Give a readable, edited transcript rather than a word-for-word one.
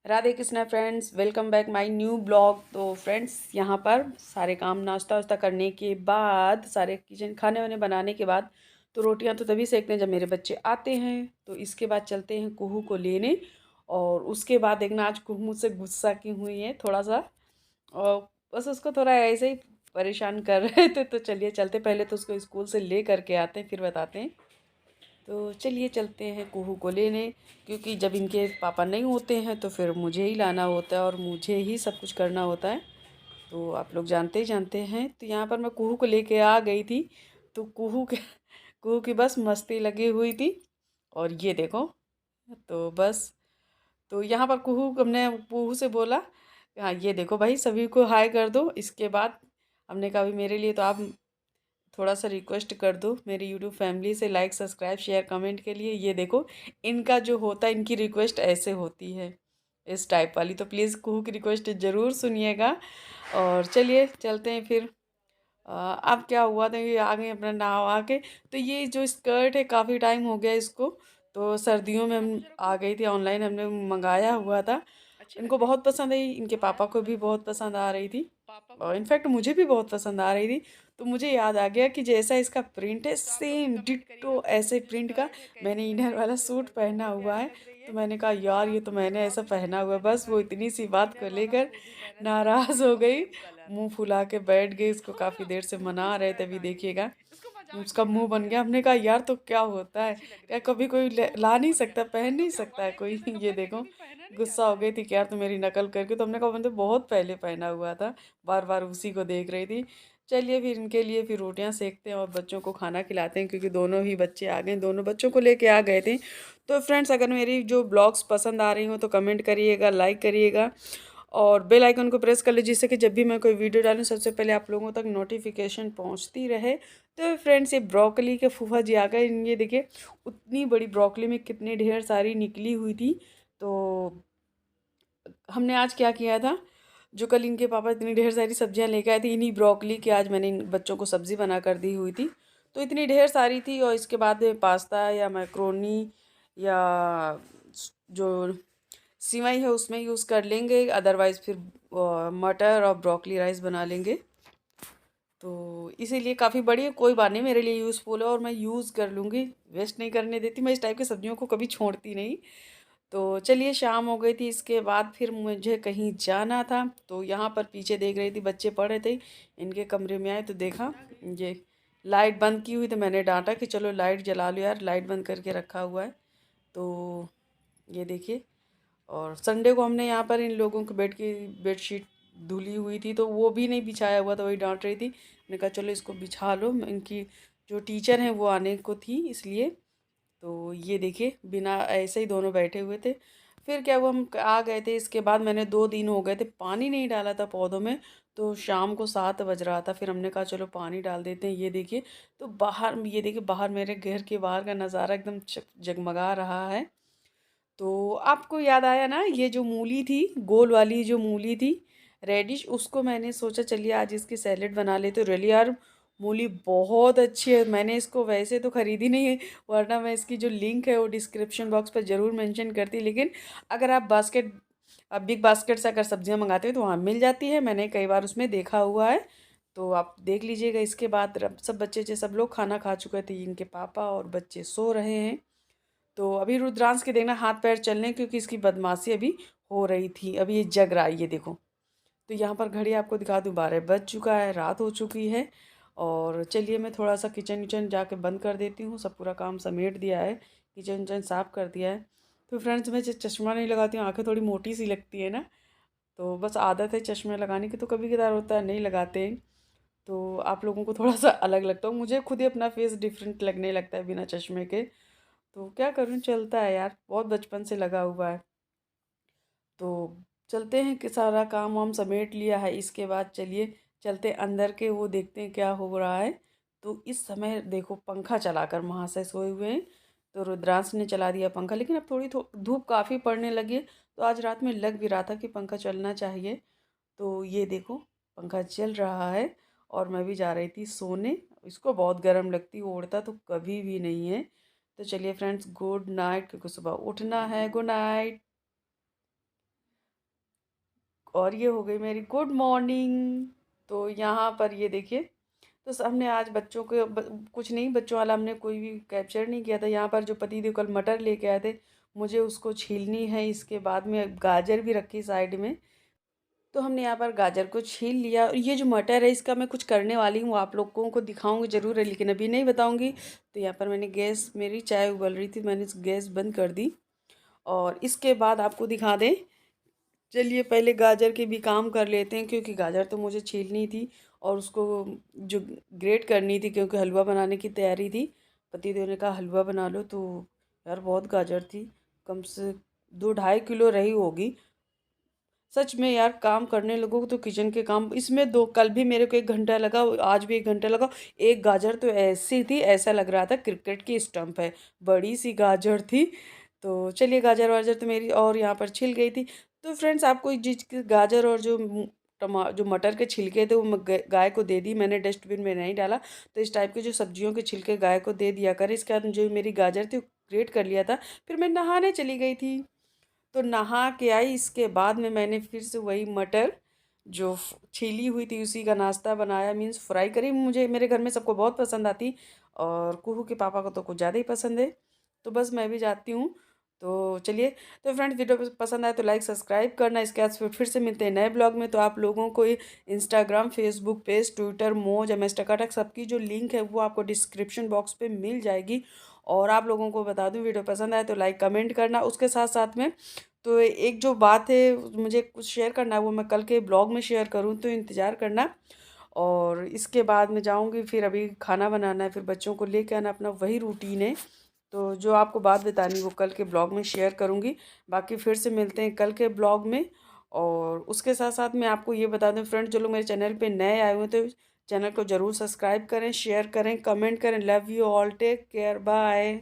Radhe Krishna friends, welcome back my new blog. तो friends, यहाँ पर सारे काम नाश्ता वास्ता करने के बाद, सारे किचन खाने वाने बनाने के बाद, तो रोटियाँ तो तभी सेकते हैं जब मेरे बच्चे आते हैं। तो इसके बाद चलते हैं कुहू को लेने। और उसके बाद देखना, आज कुहू मुझसे गुस्सा की हुई है थोड़ा सा, और बस उसको थोड़ा ऐसे ही परेशान कर रहे थे। तो चलिए चलते, पहले तो उसको स्कूल से ले करके आते हैं फिर बताते हैं। तो चलिए चलते हैं कुहू को लेने, क्योंकि जब इनके पापा नहीं होते हैं तो फिर मुझे ही लाना होता है और मुझे ही सब कुछ करना होता है। तो आप लोग जानते ही जानते हैं। तो यहाँ पर मैं कुहू को लेके आ गई थी। तो कुहू की बस मस्ती लगी हुई थी। और ये देखो, तो बस, तो यहाँ पर कुहू हमने कुहू से बोला, हाँ ये देखो भाई, सभी को हाय कर दो। इसके बाद हमने कहा भी मेरे लिए तो आप थोड़ा सा रिक्वेस्ट कर दो मेरी यूट्यूब फैमिली से, लाइक सब्सक्राइब शेयर कमेंट के लिए। ये देखो, इनका जो होता है, इनकी रिक्वेस्ट ऐसे होती है, इस टाइप वाली। तो प्लीज़ कुहू की रिक्वेस्ट ज़रूर सुनिएगा। और चलिए चलते हैं फिर। अब क्या हुआ था, ये आ गए अपना नहा के। तो ये जो स्कर्ट है, काफ़ी टाइम हो गया इसको। तो सर्दियों में हम आ गई थी, ऑनलाइन हमने मंगाया हुआ था। इनको बहुत पसंद आई, इनके पापा को भी बहुत पसंद आ रही थी, और इनफैक्ट मुझे भी बहुत पसंद आ रही थी। तो मुझे याद आ गया कि जैसा इसका प्रिंट है, सेम डिट्टो ऐसे प्रिंट का मैंने इनर वाला सूट पहना हुआ है। तो मैंने कहा यार, ये तो मैंने ऐसा पहना हुआ है। बस वो इतनी सी बात को लेकर नाराज़ हो गई, मुंह फुला के बैठ गई। इसको काफ़ी देर से मना रहे थे, अभी देखिएगा उसका मुंह बन गया। हमने कहा यार, तो क्या होता है, क्या कभी कोई ला नहीं सकता, पहन नहीं सकता है कोई। ये देखो, गुस्सा हो गई थी कि यार तू मेरी नकल करके। तो हमने कहा मैंने तो बहुत पहले पहना हुआ था, बार बार उसी को देख रही थी। चलिए फिर इनके लिए फिर रोटियां सेकते हैं और बच्चों को खाना खिलाते हैं, क्योंकि दोनों ही बच्चे आ गए, दोनों बच्चों को लेके आ गए थे। तो फ्रेंड्स, अगर मेरी जो ब्लॉग्स पसंद आ रही हो तो कमेंट करिएगा, लाइक करिएगा, और बेल आइकन को प्रेस कर लीजिए, जिससे कि जब भी मैं कोई वीडियो डालूँ सबसे पहले आप लोगों तक नोटिफिकेशन पहुंचती रहे। तो फ्रेंड्स, ये ब्रोकली के फूफा जी आ गए। ये देखिए, उतनी बड़ी ब्रोकली में कितनी ढेर सारी निकली हुई थी। तो हमने आज क्या किया था, जो कल इनके पापा इतनी ढेर सारी सब्जियां लेके आए थे, इन्हीं ब्रोकली की आज मैंने इन बच्चों को सब्ज़ी बना कर दी हुई थी। तो इतनी ढेर सारी थी, और इसके बाद में पास्ता या मैक्रोनी या जो सिवई है उसमें यूज़ कर लेंगे, अदरवाइज़ फिर मटर और ब्रोकली राइस बना लेंगे। तो इसीलिए काफ़ी बड़ी है, कोई बात नहीं, मेरे लिए यूज़फुल है और मैं यूज़ कर लूँगी, वेस्ट नहीं करने देती। मैं इस टाइप की सब्जियों को कभी छोड़ती नहीं। तो चलिए, शाम हो गई थी, इसके बाद फिर मुझे कहीं जाना था। तो यहाँ पर पीछे देख रही थी, बच्चे पढ़ रहे थे, इनके कमरे में आए तो देखा ये लाइट बंद की हुई। तो मैंने डांटा कि चलो लाइट जला लो यार, लाइट बंद करके रखा हुआ है। तो ये देखिए, और संडे को हमने यहाँ पर इन लोगों के बेड की बेडशीट धुली हुई थी, तो वो भी नहीं बिछाया हुआ था, वही डांट रही थी। मैंने कहा चलो इसको बिछा लो, इनकी जो टीचर हैं वो आने को थी इसलिए। तो ये देखिए, बिना ऐसे ही दोनों बैठे हुए थे। फिर क्या हुआ, हम आ गए थे। इसके बाद मैंने 2 दिन हो गए थे पानी नहीं डाला था पौधों में। तो शाम को 7 बज रहा था, फिर हमने कहा चलो पानी डाल देते हैं। ये देखिए, तो बाहर, ये देखिए बाहर, मेरे घर के बाहर का नज़ारा एकदम जगमगा रहा है। तो आपको याद आया ना, ये जो मूली थी, गोल वाली जो मूली थी, रेडिश, उसको मैंने सोचा चलिए आज इसकी सैलेड बना ले। तो रियली यार, मूली बहुत अच्छी है। मैंने इसको वैसे तो ख़रीदी नहीं है, वरना मैं इसकी जो लिंक है वो डिस्क्रिप्शन बॉक्स पर ज़रूर मेंशन करती। लेकिन अगर आप बिग बास्केट से अगर सब्जियां मंगाते हो तो वहाँ मिल जाती है, मैंने कई बार उसमें देखा हुआ है। तो आप देख लीजिएगा। इसके बाद सब बच्चे सब लोग खाना खा चुके थे, इनके पापा और बच्चे सो रहे हैं। तो अभी रुद्रांश के देखना हाथ पैर चलने, क्योंकि इसकी बदमाशी अभी हो रही थी, अभी ये जग रहा है, ये देखो। तो यहाँ पर घड़ी आपको दिखा दूँ, 12 बज चुका है, रात हो चुकी है। और चलिए, मैं थोड़ा सा किचन विचन जाके बंद कर देती हूँ। सब पूरा काम समेट दिया है, किचन विचन साफ़ कर दिया है। तो फ्रेंड्स, मैं चश्मा नहीं लगाती हूँ, आँखें थोड़ी मोटी सी लगती है ना, तो बस आदत है चश्मे लगाने की। तो कभी कदार होता है नहीं लगाते हैं, तो आप लोगों को थोड़ा सा अलग लगता है, मुझे खुद ही अपना फेस डिफरेंट लगने लगता है बिना चश्मे के। तो क्या करूँ, चलता है यार, बहुत बचपन से लगा हुआ है। तो चलते हैं कि सारा काम वाम समेट लिया है। इसके बाद चलिए चलते अंदर के, वो देखते हैं क्या हो रहा है। तो इस समय देखो, पंखा चलाकर महाशय सोए हुए हैं। तो रुद्रांश ने चला दिया पंखा, लेकिन अब थोड़ी धूप काफ़ी पड़ने लगी है। तो आज रात में लग भी रहा था कि पंखा चलना चाहिए। तो ये देखो, पंखा चल रहा है और मैं भी जा रही थी सोने। इसको बहुत गर्म लगती है, ओढ़ता तो कभी भी नहीं है। तो चलिए फ्रेंड्स, गुड नाइट, क्योंकि सुबह उठना है। Good night. और ये हो गई मेरी गुड मॉर्निंग। तो यहाँ पर ये देखिए, तो हमने आज बच्चों को कुछ नहीं, बच्चों वाला हमने कोई भी कैप्चर नहीं किया था। यहाँ पर जो पति देव कल मटर लेके आए थे, मुझे उसको छीलनी है। इसके बाद में गाजर भी रखी साइड में, तो हमने यहाँ पर गाजर को छील लिया। और ये जो मटर है इसका मैं कुछ करने वाली हूँ, आप लोगों को दिखाऊंगी ज़रूर है, लेकिन अभी नहीं बताऊंगी। तो यहाँ पर मैंने गैस, मेरी चाय उबल रही थी, मैंने गैस बंद कर दी। और इसके बाद आपको दिखा दें, चलिए पहले गाजर के भी काम कर लेते हैं, क्योंकि गाजर तो मुझे छीलनी थी और उसको जो ग्रेट करनी थी, क्योंकि हलवा बनाने की तैयारी थी। पतिदेव ने कहा हलवा बना लो, तो यार बहुत गाजर थी, कम से 2-2.5 किलो रही होगी। सच में यार, काम करने लगो तो किचन के काम इसमें दो, कल भी मेरे को 1 घंटा लगा, आज भी 1 घंटा लगा। एक गाजर तो ऐसी थी, ऐसा लग रहा था क्रिकेट की स्टंप है, बड़ी सी गाजर थी। तो चलिए, गाजर वाजर तो मेरी और यहाँ पर छिल गई थी। तो फ्रेंड्स, आपको जिस गाजर और जो जो मटर के छिलके थे वो मैं गाय को दे दी, मैंने डस्टबिन में नहीं डाला। तो इस टाइप के जो सब्जियों के छिलके गाय को दे दिया कर। इसके बाद जो मेरी गाजर थी वो ग्रेट कर लिया था, फिर मैं नहाने चली गई थी। तो नहा के आई, इसके बाद में मैंने फिर से वही मटर जो छीली हुई थी उसी का नाश्ता बनाया, मीन्स फ्राई करी। मुझे, मेरे घर में सबको बहुत पसंद आती, और कुहू के पापा को तो कुछ ज़्यादा ही पसंद है। तो बस मैं भी जाती हूँ। तो चलिए, तो फ्रेंड्स, वीडियो पसंद आए तो लाइक सब्सक्राइब करना। इसके बाद फिर से मिलते हैं नए ब्लॉग में। तो आप लोगों को इंस्टाग्राम, फेसबुक पेज, ट्विटर, मोज, इंस्टाकार्ट सबकी जो लिंक है वो आपको डिस्क्रिप्शन बॉक्स पे मिल जाएगी। और आप लोगों को बता दूं, वीडियो पसंद आए तो लाइक कमेंट करना। उसके साथ साथ में तो एक जो बात है मुझे कुछ शेयर करना है, वो मैं कल के ब्लॉग में शेयर करूँ, तो इंतज़ार करना। और इसके बाद मैं जाऊँगी, फिर अभी खाना बनाना है, फिर बच्चों को लेके आना, अपना वही रूटीन है। तो जो आपको बात बतानी वो कल के ब्लॉग में शेयर करूँगी। बाकी फिर से मिलते हैं कल के ब्लॉग में। और उसके साथ साथ मैं आपको ये बता दूं फ्रेंड्स, जो लोग मेरे चैनल पे नए आए हुए तो चैनल को ज़रूर सब्सक्राइब करें, शेयर करें, कमेंट करें। Love you all, take care, bye.